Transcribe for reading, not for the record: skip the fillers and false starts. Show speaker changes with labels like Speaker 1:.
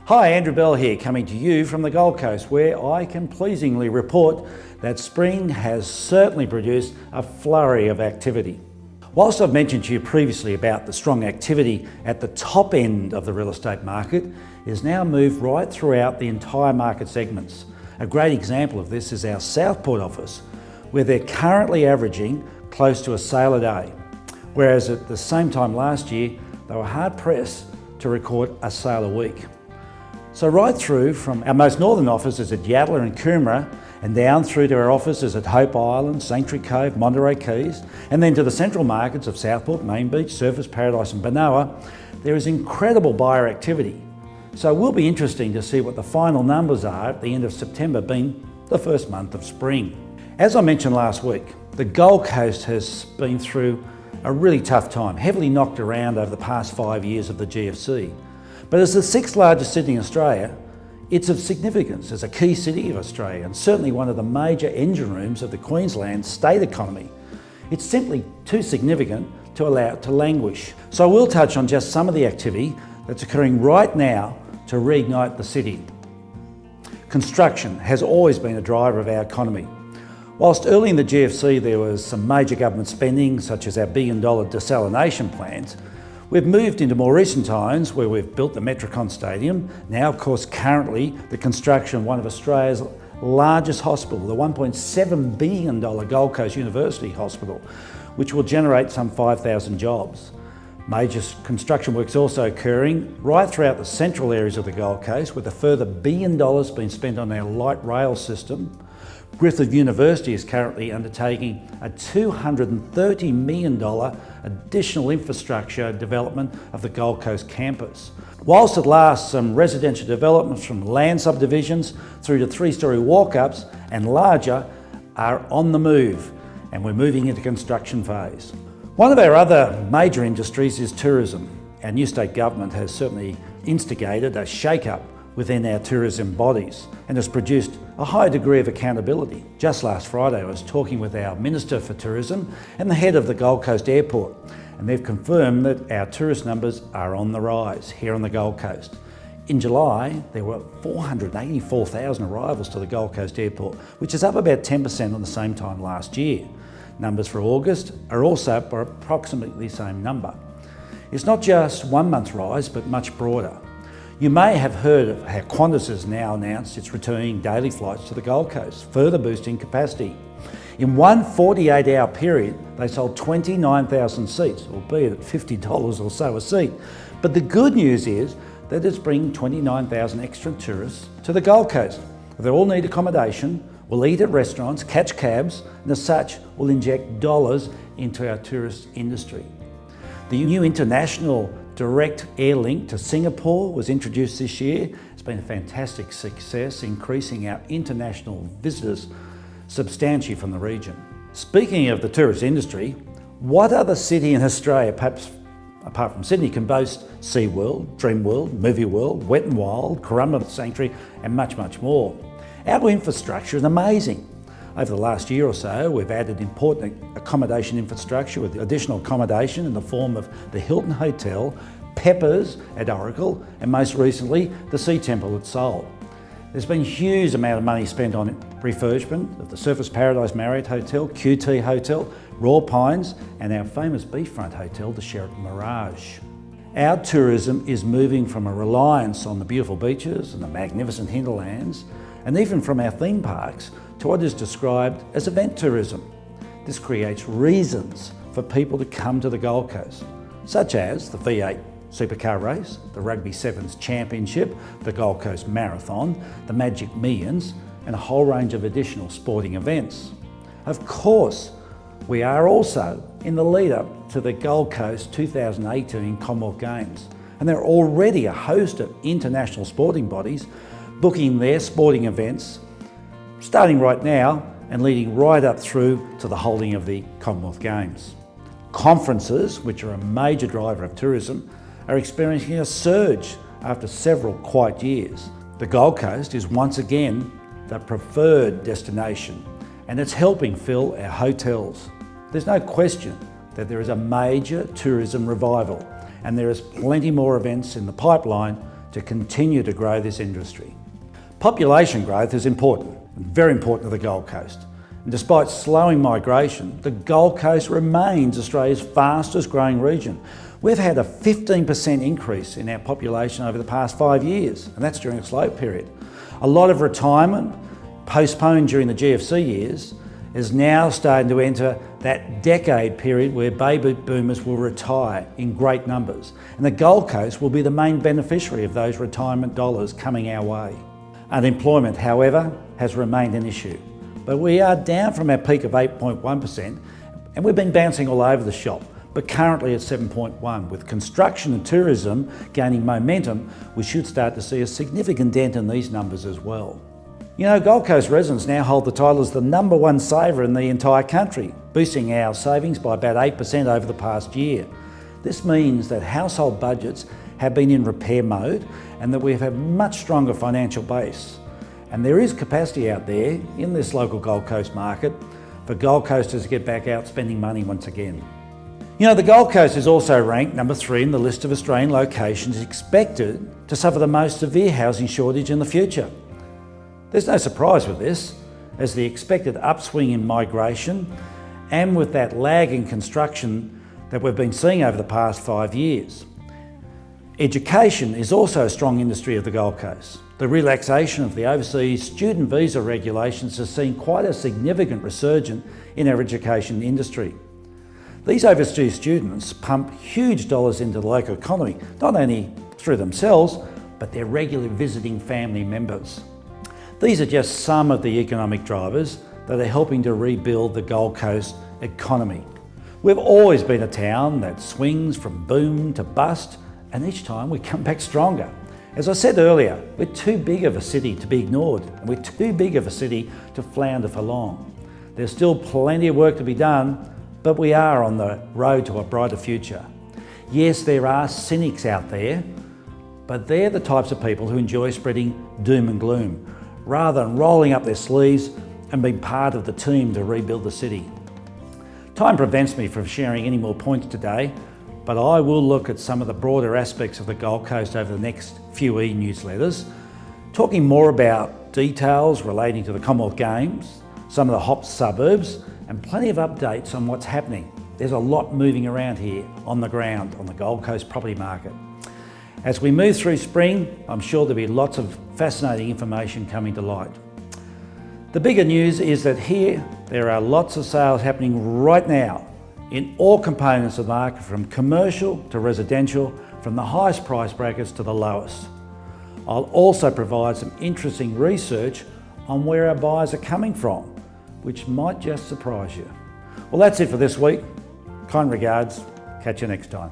Speaker 1: Hi, Andrew Bell here, coming to you from the Gold Coast, where I can pleasingly report that spring has certainly produced a flurry of activity. Whilst I've mentioned to you previously about the strong activity at the top end of the real estate market, it has now moved right throughout the entire market segments. A great example of this is our Southport office, where they're currently averaging close to a sale a day, whereas at the same time last year, they were hard pressed to record a sale a week. So right through from our most northern offices at Yatala and Coomera, and down through to our offices at Hope Island, Sanctuary Cove, Monterey Keys, and then to the central markets of Southport, Main Beach, Surfers Paradise and Benowa, there is incredible buyer activity. So it will be interesting to see what the final numbers are at the end of September, being the first month of spring. As I mentioned last week, the Gold Coast has been through a really tough time, heavily knocked around over the past 5 years of the GFC. But as the sixth largest city in Australia, it's of significance as a key city of Australia and certainly one of the major engine rooms of the Queensland state economy. It's simply too significant to allow it to languish. So I will touch on just some of the activity that's occurring right now to reignite the city. Construction has always been a driver of our economy. Whilst early in the GFC there was some major government spending, such as our $1 billion desalination plans, we've moved into more recent times where we've built the Metricon Stadium. Now, of course, currently the construction of one of Australia's largest hospital, the $1.7 billion Gold Coast University Hospital, which will generate some 5,000 jobs. Major construction works also occurring right throughout the central areas of the Gold Coast, with a further $1 billion being spent on our light rail system. Griffith University is currently undertaking a $230 million additional infrastructure development of the Gold Coast campus. Whilst at last some residential developments from land subdivisions through to three-storey walk-ups and larger are on the move, and we're moving into construction phase. One of our other major industries is tourism. Our new state government has certainly instigated a shake-up within our tourism bodies and has produced a high degree of accountability. Just last Friday I was talking with our Minister for Tourism and the head of the Gold Coast Airport, and they've confirmed that our tourist numbers are on the rise here on the Gold Coast. In July there were 484,000 arrivals to the Gold Coast Airport, which is up about 10% on the same time last year. Numbers for August are also up by approximately the same number. It's not just 1 month's rise, but much broader. You may have heard of how Qantas has now announced it's returning daily flights to the Gold Coast, further boosting capacity. In one 48-hour period, they sold 29,000 seats, albeit at $50 or so a seat. But the good news is that it's bringing 29,000 extra tourists to the Gold Coast. They all need accommodation, will eat at restaurants, catch cabs, and as such will inject dollars into our tourist industry. The new international direct air link to Singapore was introduced this year. It's been a fantastic success, increasing our international visitors substantially from the region. Speaking of the tourist industry, what other city in Australia, perhaps apart from Sydney, can boast SeaWorld, Dreamworld, Movie World, Wet n Wild, Currumbin Sanctuary and much, much more? Our infrastructure is amazing. Over the last year or so, we've added important accommodation infrastructure with additional accommodation in the form of the Hilton Hotel, Peppers at Oracle, and most recently, the Sea Temple at Seoul. There's been a huge amount of money spent on refurbishment of the Surfers Paradise Marriott Hotel, QT Hotel, Royal Pines, and our famous beachfront hotel, the Sheraton Mirage. Our tourism is moving from a reliance on the beautiful beaches and the magnificent hinterlands, and even from our theme parks, to what is described as event tourism. This creates reasons for people to come to the Gold Coast, such as the V8 Supercar Race, the Rugby Sevens Championship, the Gold Coast Marathon, the Magic Millions, and a whole range of additional sporting events. Of course, we are also in the lead up to the Gold Coast 2018 Commonwealth Games, and there are already a host of international sporting bodies booking their sporting events starting right now and leading right up through to the holding of the Commonwealth Games. Conferences, which are a major driver of tourism, are experiencing a surge after several quiet years. The Gold Coast is once again the preferred destination, and it's helping fill our hotels. There's no question that there is a major tourism revival, and there is plenty more events in the pipeline to continue to grow this industry. Population growth is important, very important to the Gold Coast. And despite slowing migration, the Gold Coast remains Australia's fastest growing region. We've had a 15% increase in our population over the past 5 years, and that's during a slow period. A lot of retirement, postponed during the GFC years, is now starting to enter that decade period where baby boomers will retire in great numbers. And the Gold Coast will be the main beneficiary of those retirement dollars coming our way. Unemployment, however, has remained an issue. But we are down from our peak of 8.1%, and we've been bouncing all over the shop, but currently at 7.1%. With construction and tourism gaining momentum, we should start to see a significant dent in these numbers as well. You know, Gold Coast residents now hold the title as the #1 saver in the entire country, boosting our savings by about 8% over the past year. This means that household budgets have been in repair mode and that we have a much stronger financial base. And there is capacity out there in this local Gold Coast market for Gold Coasters to get back out spending money once again. You know, the Gold Coast is also ranked #3 in the list of Australian locations expected to suffer the most severe housing shortage in the future. There's no surprise with this, as the expected upswing in migration and with that lag in construction that we've been seeing over the past 5 years. Education is also a strong industry of the Gold Coast. The relaxation of the overseas student visa regulations has seen quite a significant resurgence in our education industry. These overseas students pump huge dollars into the local economy, not only through themselves, but their regular visiting family members. These are just some of the economic drivers that are helping to rebuild the Gold Coast economy. We've always been a town that swings from boom to bust, and each time we come back stronger. As I said earlier, we're too big of a city to be ignored, and we're too big of a city to flounder for long. There's still plenty of work to be done, but we are on the road to a brighter future. Yes, there are cynics out there, but they're the types of people who enjoy spreading doom and gloom, rather than rolling up their sleeves and being part of the team to rebuild the city. Time prevents me from sharing any more points today, but I will look at some of the broader aspects of the Gold Coast over the next few e-newsletters, talking more about details relating to the Commonwealth Games, some of the hot suburbs, and plenty of updates on what's happening. There's a lot moving around here on the ground on the Gold Coast property market. As we move through spring, I'm sure there'll be lots of fascinating information coming to light. The bigger news is that here, there are lots of sales happening right now in all components of the market, from commercial to residential, from the highest price brackets to the lowest. I'll also provide some interesting research on where our buyers are coming from, which might just surprise you. Well, that's it for this week. Kind regards. Catch you next time.